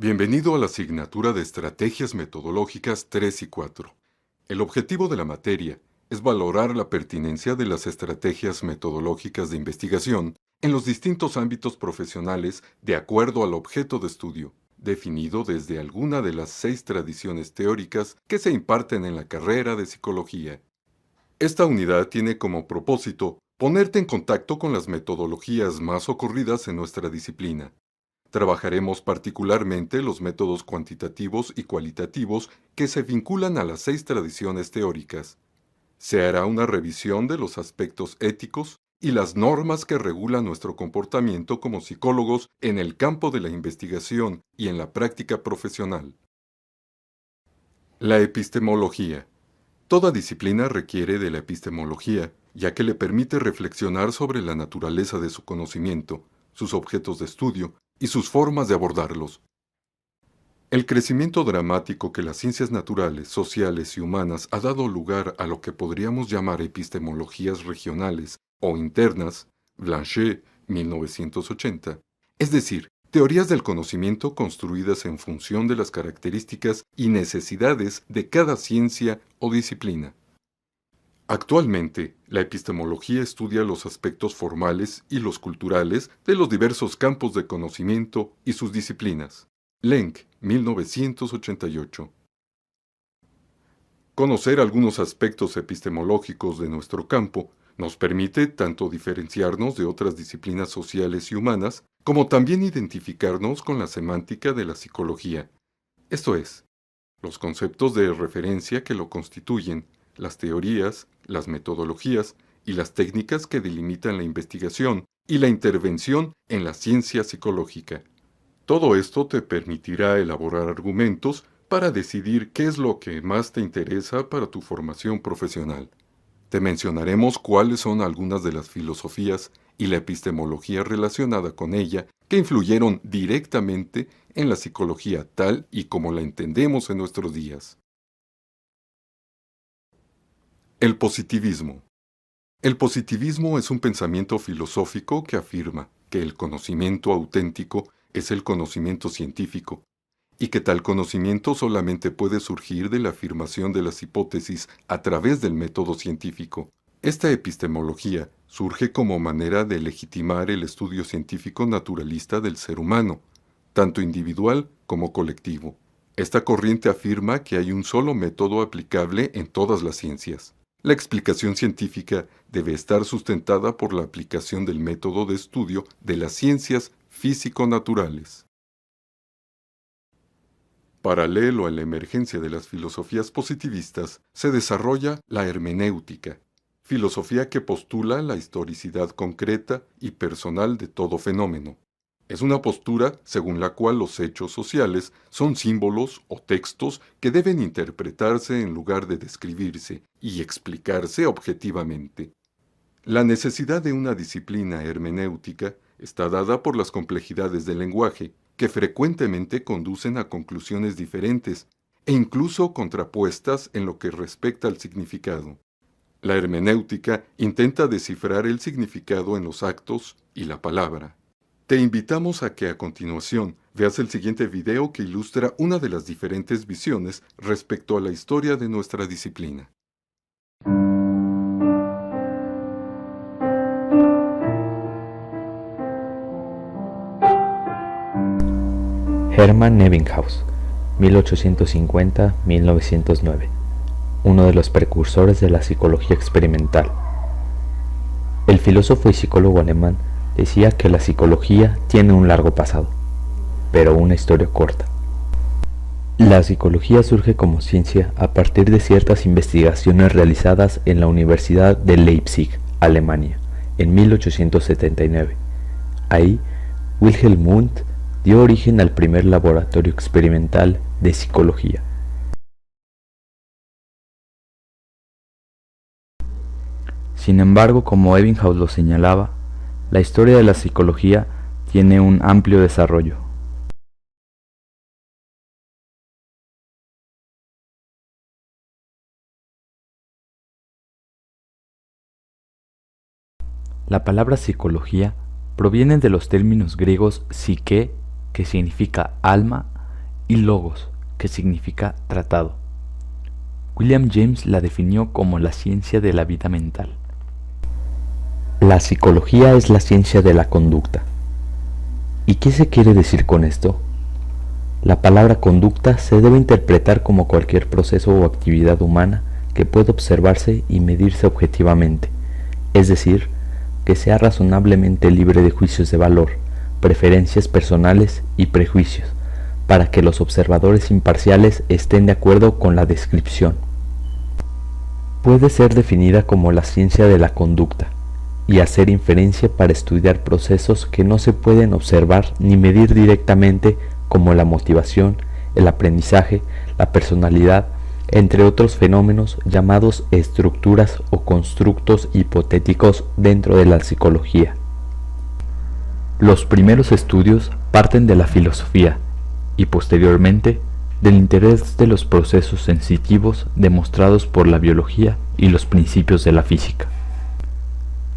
Bienvenido a la asignatura de Estrategias Metodológicas 3 y 4. El objetivo de la materia es valorar la pertinencia de las estrategias metodológicas de investigación en los distintos ámbitos profesionales de acuerdo al objeto de estudio, definido desde alguna de las 6 tradiciones teóricas que se imparten en la carrera de psicología. Esta unidad tiene como propósito ponerte en contacto con las metodologías más ocurridas en nuestra disciplina. Trabajaremos particularmente los métodos cuantitativos y cualitativos que se vinculan a las 6 tradiciones teóricas. Se hará una revisión de los aspectos éticos y las normas que regulan nuestro comportamiento como psicólogos en el campo de la investigación y en la práctica profesional. La epistemología. Toda disciplina requiere de la epistemología, ya que le permite reflexionar sobre la naturaleza de su conocimiento, sus objetos de estudio y sus formas de abordarlos. El crecimiento dramático que las ciencias naturales, sociales y humanas ha dado lugar a lo que podríamos llamar epistemologías regionales o internas, Blanchet, 1980, es decir, teorías del conocimiento construidas en función de las características y necesidades de cada ciencia o disciplina. Actualmente, la epistemología estudia los aspectos formales y los culturales de los diversos campos de conocimiento y sus disciplinas. Lenk, 1988. Conocer algunos aspectos epistemológicos de nuestro campo nos permite tanto diferenciarnos de otras disciplinas sociales y humanas, como también identificarnos con la semántica de la psicología, esto es, los conceptos de referencia que lo constituyen, las teorías, las metodologías y las técnicas que delimitan la investigación y la intervención en la ciencia psicológica. Todo esto te permitirá elaborar argumentos para decidir qué es lo que más te interesa para tu formación profesional. Te mencionaremos cuáles son algunas de las filosofías y la epistemología relacionada con ella que influyeron directamente en la psicología tal y como la entendemos en nuestros días. El positivismo. El positivismo es un pensamiento filosófico que afirma que el conocimiento auténtico es el conocimiento científico, y que tal conocimiento solamente puede surgir de la afirmación de las hipótesis a través del método científico. Esta epistemología surge como manera de legitimar el estudio científico naturalista del ser humano, tanto individual como colectivo. Esta corriente afirma que hay un solo método aplicable en todas las ciencias. La explicación científica debe estar sustentada por la aplicación del método de estudio de las ciencias físico-naturales. Paralelo a la emergencia de las filosofías positivistas, se desarrolla la hermenéutica, filosofía que postula la historicidad concreta y personal de todo fenómeno. Es una postura según la cual los hechos sociales son símbolos o textos que deben interpretarse en lugar de describirse y explicarse objetivamente. La necesidad de una disciplina hermenéutica está dada por las complejidades del lenguaje, que frecuentemente conducen a conclusiones diferentes e incluso contrapuestas en lo que respecta al significado. La hermenéutica intenta descifrar el significado en los actos y la palabra. Te invitamos a que a continuación veas el siguiente video que ilustra una de las diferentes visiones respecto a la historia de nuestra disciplina. Hermann Ebbinghaus, 1850-1909, uno de los precursores de la psicología experimental. El filósofo y psicólogo alemán decía que la psicología tiene un largo pasado, pero una historia corta. La psicología surge como ciencia a partir de ciertas investigaciones realizadas en la Universidad de Leipzig, Alemania, en 1879. Ahí, Wilhelm Wundt dio origen al primer laboratorio experimental de psicología. Sin embargo, como Ebbinghaus lo señalaba, la historia de la psicología tiene un amplio desarrollo. La palabra psicología proviene de los términos griegos psique, que significa alma, y logos, que significa tratado. William James la definió como la ciencia de la vida mental. La psicología es la ciencia de la conducta. ¿Y qué se quiere decir con esto? La palabra conducta se debe interpretar como cualquier proceso o actividad humana que pueda observarse y medirse objetivamente, es decir, que sea razonablemente libre de juicios de valor, preferencias personales y prejuicios, para que los observadores imparciales estén de acuerdo con la descripción. Puede ser definida como la ciencia de la conducta y hacer inferencia para estudiar procesos que no se pueden observar ni medir directamente, como la motivación, el aprendizaje, la personalidad, entre otros fenómenos llamados estructuras o constructos hipotéticos dentro de la psicología. Los primeros estudios parten de la filosofía y posteriormente del interés de los procesos sensitivos demostrados por la biología y los principios de la física.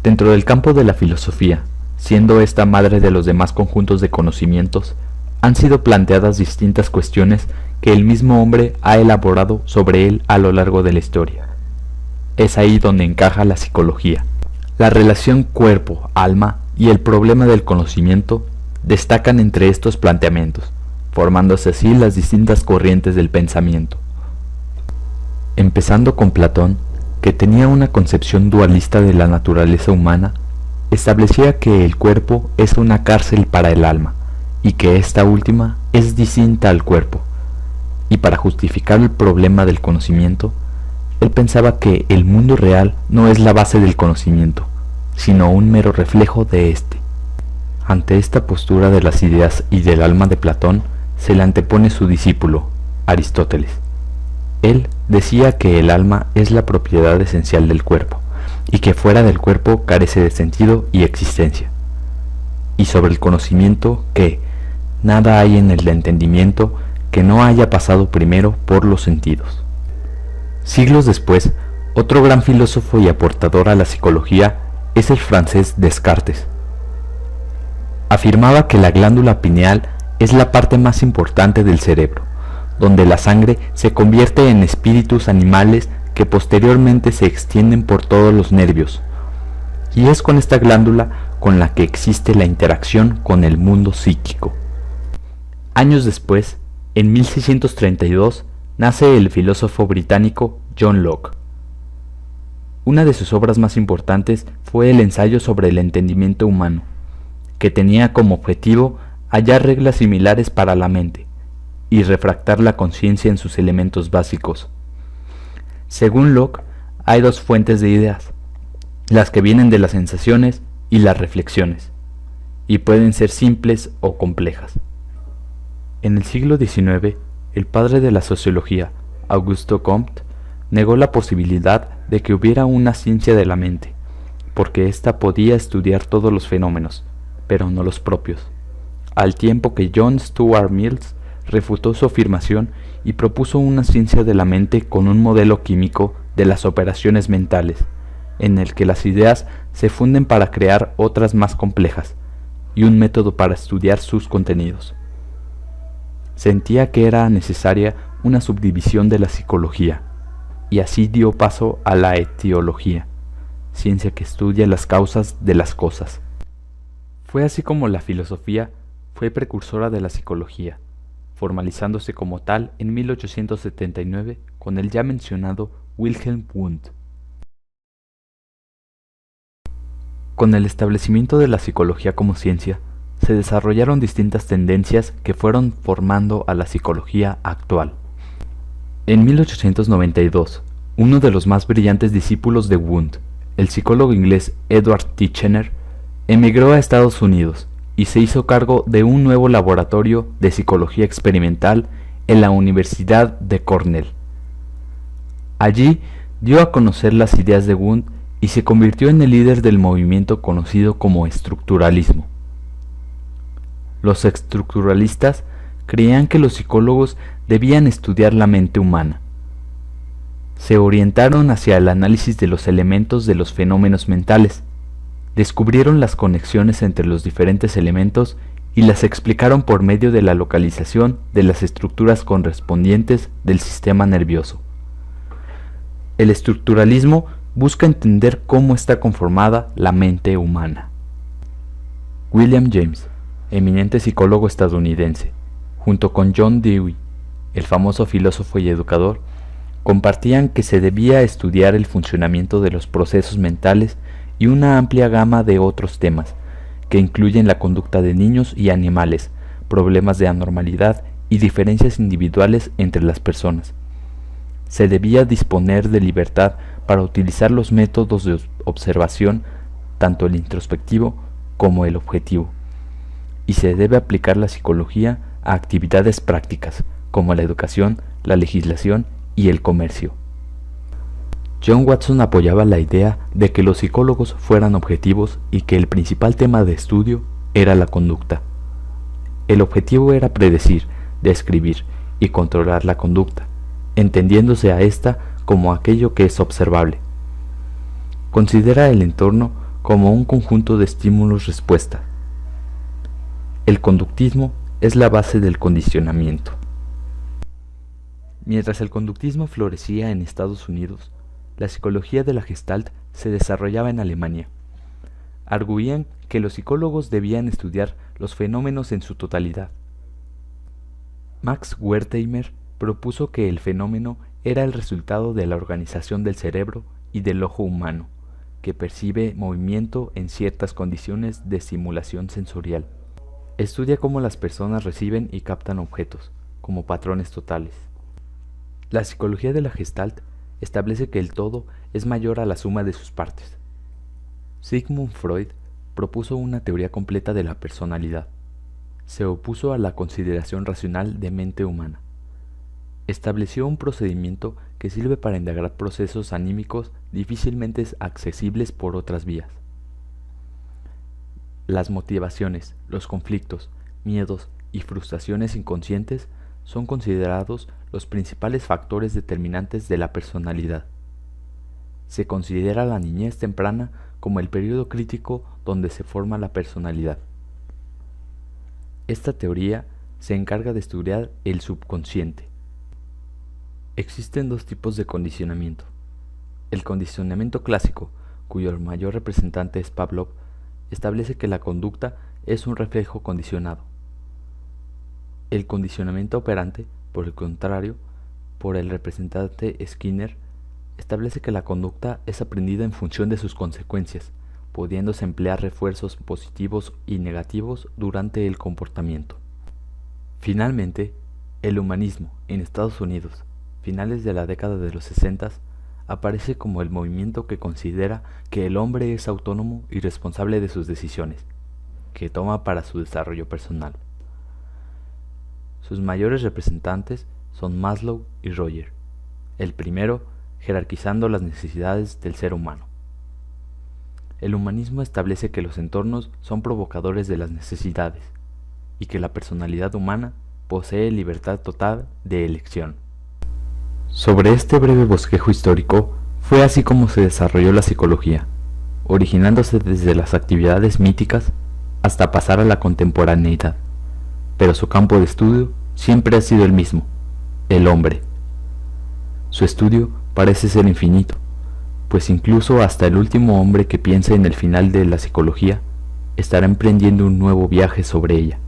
Dentro del campo de la filosofía, siendo esta madre de los demás conjuntos de conocimientos, han sido planteadas distintas cuestiones que el mismo hombre ha elaborado sobre él a lo largo de la historia. Es ahí donde encaja la psicología. La relación cuerpo-alma y el problema del conocimiento destacan entre estos planteamientos, formándose así las distintas corrientes del pensamiento. Empezando con Platón, que tenía una concepción dualista de la naturaleza humana, establecía que el cuerpo es una cárcel para el alma, y que esta última es distinta al cuerpo. Y para justificar el problema del conocimiento, él pensaba que el mundo real no es la base del conocimiento, sino un mero reflejo de éste. Ante esta postura de las ideas y del alma de Platón, se le antepone su discípulo, Aristóteles. Él decía que el alma es la propiedad esencial del cuerpo, y que fuera del cuerpo carece de sentido y existencia. Y sobre el conocimiento que nada hay en el entendimiento que no haya pasado primero por los sentidos. Siglos después, otro gran filósofo y aportador a la psicología es el francés Descartes. Afirmaba que la glándula pineal es la parte más importante del cerebro, donde la sangre se convierte en espíritus animales que posteriormente se extienden por todos los nervios, y es con esta glándula con la que existe la interacción con el mundo psíquico. Años después, en 1632, nace el filósofo británico John Locke. Una de sus obras más importantes fue el ensayo sobre el entendimiento humano, que tenía como objetivo hallar reglas similares para la mente y refractar la conciencia en sus elementos básicos. Según Locke, hay dos fuentes de ideas, las que vienen de las sensaciones y las reflexiones, y pueden ser simples o complejas. En el siglo XIX, el padre de la sociología, Auguste Comte, negó la posibilidad de que hubiera una ciencia de la mente, porque ésta podía estudiar todos los fenómenos, pero no los propios, al tiempo que John Stuart Mills refutó su afirmación y propuso una ciencia de la mente con un modelo químico de las operaciones mentales, en el que las ideas se funden para crear otras más complejas, y un método para estudiar sus contenidos. Sentía que era necesaria una subdivisión de la psicología, y así dio paso a la etiología, ciencia que estudia las causas de las cosas. Fue así como la filosofía fue precursora de la psicología, formalizándose como tal en 1879 con el ya mencionado Wilhelm Wundt. Con el establecimiento de la psicología como ciencia, se desarrollaron distintas tendencias que fueron formando a la psicología actual. En 1892, uno de los más brillantes discípulos de Wundt, el psicólogo inglés Edward Titchener, emigró a Estados Unidos y se hizo cargo de un nuevo laboratorio de psicología experimental en la Universidad de Cornell. Allí dio a conocer las ideas de Wundt y se convirtió en el líder del movimiento conocido como estructuralismo. Los estructuralistas creían que los psicólogos debían estudiar la mente humana. Se orientaron hacia el análisis de los elementos de los fenómenos mentales, descubrieron las conexiones entre los diferentes elementos y las explicaron por medio de la localización de las estructuras correspondientes del sistema nervioso. El estructuralismo busca entender cómo está conformada la mente humana. William James, eminente psicólogo estadounidense, junto con John Dewey, el famoso filósofo y educador, compartían que se debía estudiar el funcionamiento de los procesos mentales y una amplia gama de otros temas, que incluyen la conducta de niños y animales, problemas de anormalidad y diferencias individuales entre las personas. Se debía disponer de libertad para utilizar los métodos de observación, tanto el introspectivo como el objetivo, y se debe aplicar la psicología a actividades prácticas, como la educación, la legislación y el comercio. John Watson apoyaba la idea de que los psicólogos fueran objetivos y que el principal tema de estudio era la conducta. El objetivo era predecir, describir y controlar la conducta, entendiéndose a ésta como aquello que es observable. Considera el entorno como un conjunto de estímulos-respuesta. El conductismo es la base del condicionamiento. Mientras el conductismo florecía en Estados Unidos, la psicología de la Gestalt se desarrollaba en Alemania. Arguían que los psicólogos debían estudiar los fenómenos en su totalidad. Max Wertheimer propuso que el fenómeno era el resultado de la organización del cerebro y del ojo humano, que percibe movimiento en ciertas condiciones de estimulación sensorial. Estudia cómo las personas reciben y captan objetos, como patrones totales. La psicología de la Gestalt establece que el todo es mayor a la suma de sus partes. Sigmund Freud propuso una teoría completa de la personalidad. Se opuso a la consideración racional de mente humana. Estableció un procedimiento que sirve para indagar procesos anímicos difícilmente accesibles por otras vías. Las motivaciones, los conflictos, miedos y frustraciones inconscientes son considerados los principales factores determinantes de la personalidad. Se considera la niñez temprana como el periodo crítico donde se forma la personalidad. Esta teoría se encarga de estudiar el subconsciente. Existen dos tipos de condicionamiento. El condicionamiento clásico, cuyo mayor representante es Pavlov, establece que la conducta es un reflejo condicionado. El condicionamiento operante, por el contrario, por el representante Skinner, establece que la conducta es aprendida en función de sus consecuencias, pudiéndose emplear refuerzos positivos y negativos durante el comportamiento. Finalmente, el humanismo en Estados Unidos, finales de la década de los 60, aparece como el movimiento que considera que el hombre es autónomo y responsable de sus decisiones, que toma para su desarrollo personal. Sus mayores representantes son Maslow y Roger, el primero jerarquizando las necesidades del ser humano. El humanismo establece que los entornos son provocadores de las necesidades y que la personalidad humana posee libertad total de elección. Sobre este breve bosquejo histórico fue así como se desarrolló la psicología, originándose desde las actividades míticas hasta pasar a la contemporaneidad, pero su campo de estudio siempre ha sido el mismo, el hombre. Su estudio parece ser infinito, pues incluso hasta el último hombre que piense en el final de la psicología estará emprendiendo un nuevo viaje sobre ella.